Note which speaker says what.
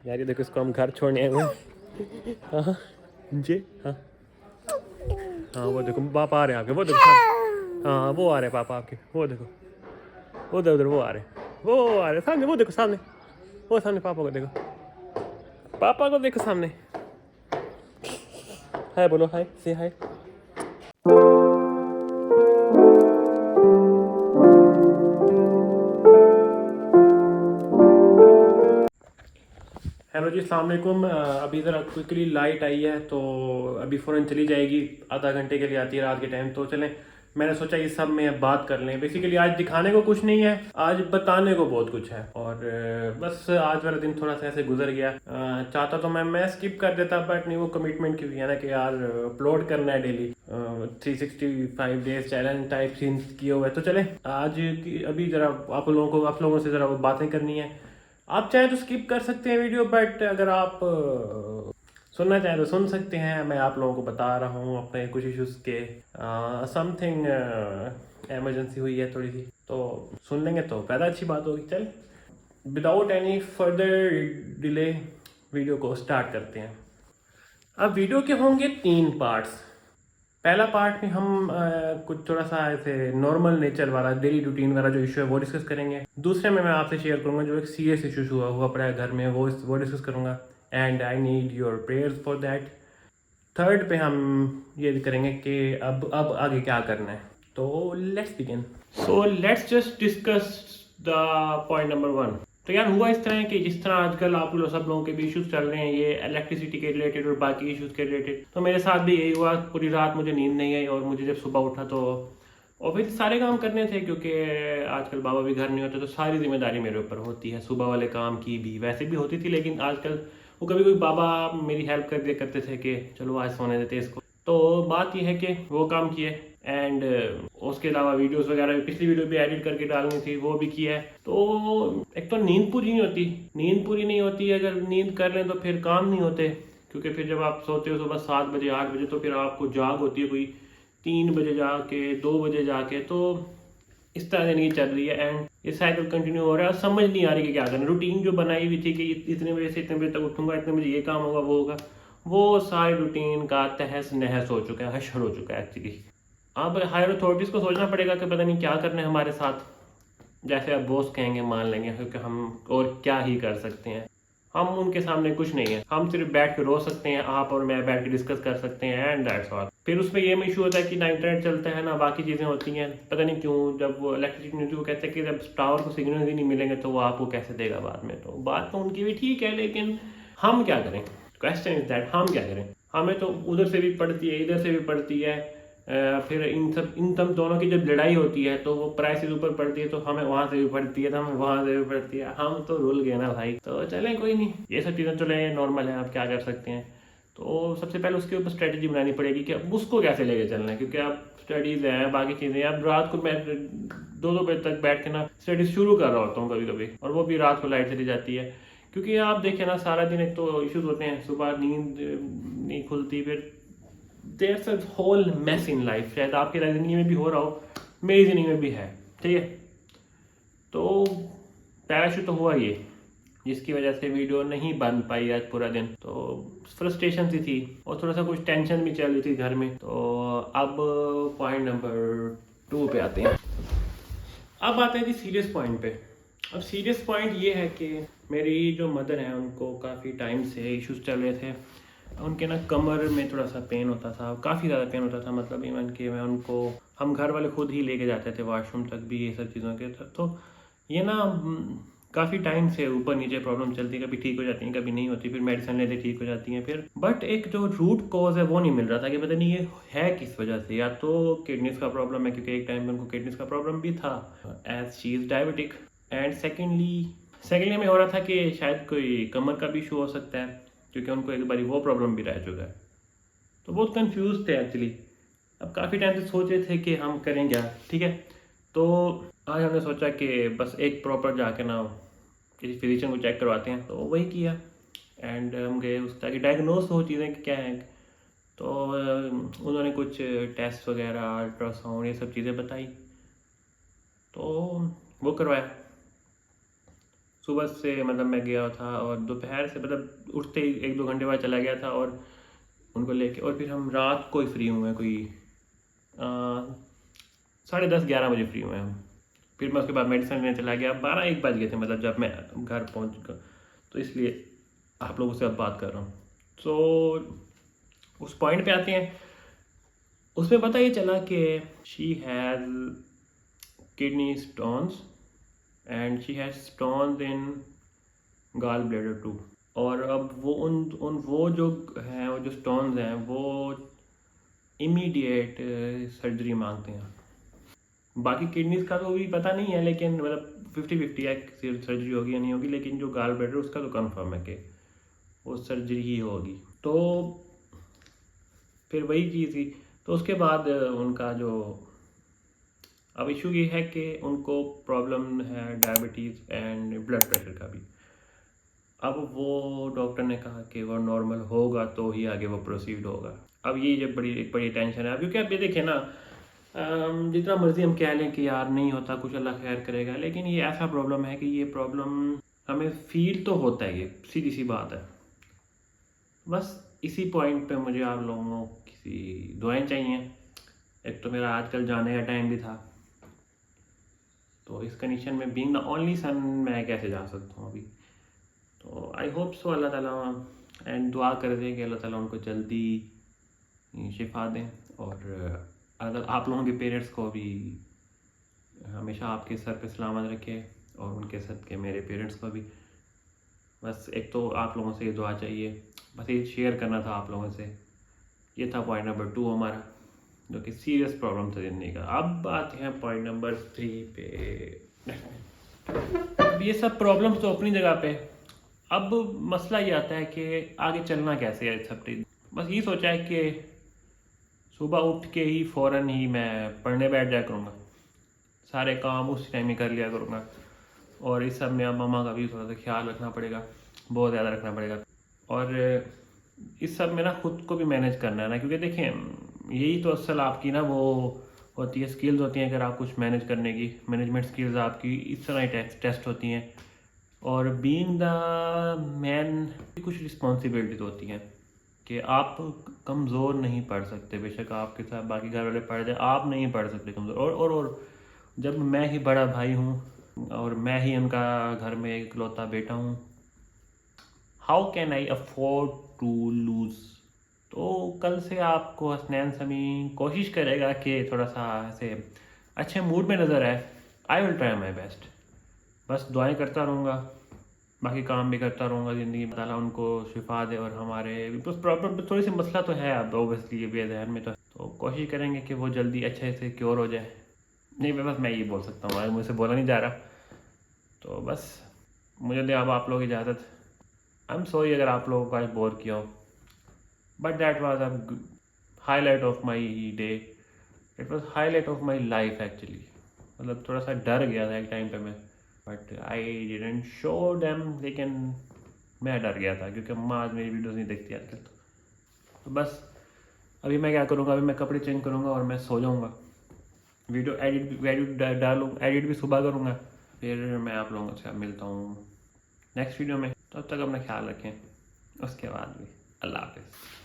Speaker 1: यार ये देखो, इसको हम घर छोड़ने आए हुए हैं। हाँ जी, हाँ हाँ, वो देखो पापा आ रहे हैं आपके, वो देखो सामने। हाँ वो आ रहे हैं पापा आपके, वो देखो उधर उधर वो आ रहे हैं, वो आ रहे हैं सामने, वो देखो सामने, वो सामने पापा को देखो, पापा को देखो सामने। हाय बोलो, हाय से हाय। हेलो जी, अस्सलाम वालेकुम। अभी ज़रा क्विकली लाइट आई है तो अभी फ़ौरन चली जाएगी, आधा घंटे के लिए आती है रात के टाइम। तो चलें, मैंने सोचा इस सब में अब बात कर लें। बेसिकली आज दिखाने को कुछ नहीं है, आज बताने को बहुत कुछ है। और बस आज वाला दिन थोड़ा सा ऐसे गुजर गया। चाहता तो मैं स्किप कर देता, बट नहीं, वो कमिटमेंट की हुई है ना कि यार अपलोड करना है daily. 365 days challenge type scenes किए हुए। तो चले आज की अभी ज़रा आप लोगों से ज़रा वो बातें करनी है। आप चाहे तो स्किप कर सकते हैं वीडियो, बट अगर आप सुनना चाहें तो सुन सकते हैं। मैं आप लोगों को बता रहा हूँ अपने कुछ इश्यूज के, समथिंग एमरजेंसी हुई है थोड़ी सी, तो सुन लेंगे तो ज़्यादा अच्छी बात होगी। चल, without any further delay video को स्टार्ट करते हैं। अब वीडियो के होंगे 3 पार्ट्स। पहला पार्ट में हम कुछ थोड़ा सा ऐसे नॉर्मल नेचर वाला डेली रूटीन वाला जो इशू है वो डिस्कस करेंगे। दूसरे में मैं आपसे शेयर करूंगा जो एक सीरियस इशू हुआ पड़ा है घर में, वो डिस्कस करूंगा, and I need your prayers for that. Third पे हम ये करेंगे कि अब आगे क्या करना है। तो let's begin. So let's just discuss the point number 1। तो यार हुआ इस तरह है कि जिस तरह आजकल आप लोग सब लोगों के भी इश्यूज चल रहे हैं ये इलेक्ट्रिसिटी के रिलेटेड और बाकी इश्यूज के रिलेटेड, तो मेरे साथ भी यही हुआ। पूरी रात मुझे नींद नहीं आई और मुझे जब सुबह उठा तो ऑफिस सारे काम करने थे, क्योंकि आजकल बाबा भी घर नहीं होते, तो सारी जिम्मेदारी मेरे ऊपर होती है। सुबह वाले काम की भी वैसे भी होती थी, लेकिन आजकल वो कभी कोई बाबा मेरी हेल्प कर दिया करते थे कि चलो आज सोने देते इसको। तो बात यह है कि वो काम किए, एंड उसके अलावा वीडियोस वगैरह भी, पिछली वीडियो भी एडिट करके डालनी थी, वो भी किया है। तो एक तो नींद पूरी नहीं होती, नींद पूरी नहीं होती। अगर नींद कर लें तो फिर काम नहीं होते, क्योंकि फिर जब आप सोते हो सुबह 7 बजे 8 बजे, तो फिर आपको जाग होती है कोई 3 बजे जाके 2 बजे जाके। तो इस तरह जिंदगी चल रही है एंड ये साइकिल कंटिन्यू हो रहा है। समझ नहीं आ रही कि क्या करना। रूटीन जो बनाई हुई थी कि इतने बजे से इतने बजे तक उठूंगा, इतने बजे ये काम होगा वो होगा, वो सारी रूटीन का तहस नहस हो चुका है, हशर हो चुका है एक्चुअली। अब हायर अथॉरिटीज़ को सोचना पड़ेगा कि पता नहीं क्या करना है हमारे साथ। जैसे अब बॉस कहेंगे मान लेंगे, क्योंकि हम और क्या ही कर सकते हैं। हम उनके सामने कुछ नहीं है, हम सिर्फ बैठ के रो सकते हैं, आप और मैं बैठ के डिस्कस कर सकते हैं, एंड दैट्स ऑल। फिर उसमें ये इशू होता है कि ना इंटरनेट चलता है ना बाकी चीज़ें होती हैं। पता नहीं क्यों जब वो इलेक्ट्रिसिटी नहीं होती, वो कहते हैं कि जब टावर को सिग्नल ही नहीं मिलेंगे तो वो आपको कैसे देगा बाद में। तो बात तो उनकी भी ठीक है, लेकिन हम क्या करें? क्वेश्चन इज दैट, हम क्या करें? हमें तो उधर से भी पड़ती है, इधर से भी पड़ती है। फिर इन सब दोनों की जब लड़ाई होती है तो वो प्राइसेस ऊपर पड़ती है, तो हमें वहां से भी पड़ती है, तो हमें वहां से भी पड़ती है। हम तो रुल गए ना भाई। तो चलें, कोई नहीं, ये सब चीज़ें चले नॉर्मल है, आप क्या कर सकते हैं। तो सबसे पहले उसके ऊपर स्ट्रेटजी बनानी पड़ेगी कि अब उसको कैसे लेके चलना है, क्योंकि आप स्टडीज़ है बाकी चीज़ें, अब रात को मैं 2-2 बजे तक बैठ के ना स्टडीज शुरू कर रहा होता हूँ कभी कभी, और वो भी रात को लाइट चली जाती है। क्योंकि आप देखें ना, सारा दिन एक तो इश्यूज होते हैं, सुबह नींद नहीं खुलती, फिर there's a whole mess in life. शायद आपकी ज़िंदगी में भी हो रहा हो, मेरी ज़िंदगी में भी है, ठीक है। तो पैराशूट तो हुआ ये, जिसकी वजह से वीडियो नहीं बन पाई आज पूरा दिन। तो फ्रस्ट्रेशन सी थी और थोड़ा सा कुछ टेंशन भी चल रही थी घर में। तो अब पॉइंट नंबर 2 पे आते हैं। अब आते हैं जी सीरियस पॉइंट पे। अब सीरियस पॉइंट ये है कि मेरी जो मदर है उनको काफ़ी टाइम से इश्यूज चल रहे थे। उनके ना कमर में थोड़ा सा पेन होता था, काफ़ी ज़्यादा पेन होता था। मतलब इवन कि मैं उनको, हम घर वाले खुद ही लेके जाते थे वॉशरूम तक भी, ये सब चीज़ों के। तो ये ना काफ़ी टाइम से ऊपर नीचे प्रॉब्लम चलती है, कभी ठीक हो जाती है कभी नहीं होती, फिर मेडिसिन लेते ठीक हो जाती हैं फिर। बट एक जो रूट कॉज है वो नहीं मिल रहा था कि पता नहीं ये है किस वजह से। या तो किडनीज का प्रॉब्लम है, क्योंकि एक टाइम में उनको किडनीज का प्रॉब्लम भी था, as she is diabetic. And secondly हमें हो रहा था कि शायद कोई कमर का भी इशू हो सकता है, क्योंकि उनको एक बारी वो प्रॉब्लम भी रह चुका है। तो बहुत कंफ्यूज थे एक्चुअली। अब काफ़ी टाइम से सोच रहे थे कि हम करें क्या, ठीक है। तो आज हमने सोचा कि बस एक प्रॉपर जाके ना किसी फिजिशियन को चेक करवाते हैं, तो वही किया। एंड हम गए उस ताकि डायग्नोस हो चीज़ें कि क्या है। तो उन्होंने कुछ टेस्ट वगैरह, अल्ट्रासाउंड, ये सब चीज़ें बताई, तो वो करवाया। सुबह से मतलब मैं गया था और दोपहर से मतलब उठते ही 1-2 घंटे बाद चला गया था और उनको लेके, और फिर हम रात को ही फ्री हुए हैं, कोई 10:30-11 बजे फ्री हुए हैं हम। फिर मैं उसके बाद मेडिसिन लेने चला गया, 12-1 बज गए थे मतलब जब मैं घर पहुंच गया, तो इसलिए आप लोगों से अब बात कर रहा हूँ। तो उस पॉइंट पे आते हैं, उसमें पता ये चला कि she has kidney stones and she has stones in gall bladder too. और अब वो उन वो जो हैं, वो जो स्टोन्स हैं वो इमीडिएट सर्जरी मांगते हैं। बाकी किडनीज का तो भी पता नहीं है, लेकिन मतलब 50-50 है कि सर्जरी होगी या नहीं होगी, लेकिन जो गॉल ब्लैडर उसका तो कंफर्म है कि वो सर्जरी ही होगी। तो फिर वही चीज़ थी। तो उसके बाद उनका जो अब इशू ये है कि उनको प्रॉब्लम है डायबिटीज़ एंड ब्लड प्रेशर का भी। अब वो डॉक्टर ने कहा कि वो नॉर्मल होगा तो ही आगे वो प्रोसीड होगा। अब ये जब एक बड़ी टेंशन है, क्योंकि आप ये देखिए ना, जितना मर्जी हम कह लें कि यार नहीं होता कुछ, अल्लाह खैर करेगा, लेकिन ये ऐसा प्रॉब्लम है कि ये प्रॉब्लम हमें फील तो होता है, ये सीधी सी बात है। बस इसी पॉइंट पे मुझे आप लोगों की दुआएं चाहिए। एक तो मेरा आजकल जाने का टाइम भी था, तो इस कंडीशन में बीइंग द ओनली सन मैं कैसे जा सकता हूँ अभी। तो आई होप सो अल्लाह ताला, एंड दुआ कर दें कि अल्लाह ताला उनको जल्दी शिफा दें, और अगर आप लोगों के पेरेंट्स को भी हमेशा आपके सर पे सलामत रखे, और उनके सदके मेरे पेरेंट्स को भी। बस एक तो आप लोगों से ये दुआ चाहिए, बस ये शेयर करना था आप लोगों से। ये था पॉइंट नंबर 2 हमारा, जो कि सीरियस प्रॉब्लम था ज़िंदगी का। अब आते हैं पॉइंट नंबर 3 पे। अब ये सब प्रॉब्लम्स तो अपनी जगह पे, अब मसला ये आता है कि आगे चलना कैसे है सब। बस ये सोचा है कि सुबह उठ के ही फ़ौरन ही मैं पढ़ने बैठ जाया करूँगा, सारे काम उस टाइम ही कर लिया करूँगा, और इस सब में अब मम्मा का भी थोड़ा सा ख्याल रखना पड़ेगा, बहुत ज़्यादा रखना पड़ेगा। और इस सब में ना खुद को भी मैनेज करना है ना, क्योंकि देखें यही तो असल आपकी ना वो होती है, स्किल्स होती हैं। अगर आप कुछ मैनेज करने की, मैनेजमेंट स्किल्स आपकी इस तरह ही टेस्ट होती हैं। और बीइंग द मैन की कुछ रिस्पॉन्सिबिलिटी तो होती हैं कि आप कमज़ोर नहीं पढ़ सकते, बेशक आपके साथ बाकी घर वाले पढ़ जाए, आप नहीं पढ़ सकते कमज़ोर। और जब मैं ही बड़ा भाई हूँ और मैं ही उनका घर में इकलौता बेटा हूँ, how can I afford to lose. तो कल से आपको हसनैन समी कोशिश करेगा कि थोड़ा सा ऐसे अच्छे मूड में नज़र आए। I will try my best, बस दुआएं करता रहूँगा, बाकी काम भी करता रहूँगा ज़िंदगी में। ताला उनको शिफा दे, और हमारे बस प्रॉब्लम थोड़ी सी मसला तो है अब ओबियसली, ये बेजहन में तो कोशिश करेंगे कि वो जल्दी अच्छे से क्योर हो जाए। नहीं, बस मैं ये बोल सकता हूँ, आगे मुझसे बोला नहीं जा रहा। तो बस मुझे दे अब आप लोग इजाज़त। आई एम सॉरी अगर आप लोगों को आज बोर किया हो, but that was a highlight of my day, it was highlight of my life actually. मतलब थोड़ा सा डर गया था एक टाइम पे मैं, but I didn't show them, लेकिन मैं डर गया था क्योंकि अम्मा आज मेरी वीडियोस नहीं देखती आजकल। तो बस अभी मैं क्या करूँगा, अभी मैं कपड़े चेंज करूँगा और मैं सो जाऊँगा। वीडियो एडिट डालूँ, एडिट भी सुबह करूँगा। फिर मैं आप लोगों से मिलता हूँ नेक्स्ट वीडियो में। तब तक अपना ख्याल रखें, उसके बाद भी अल्लाह हाफिज़।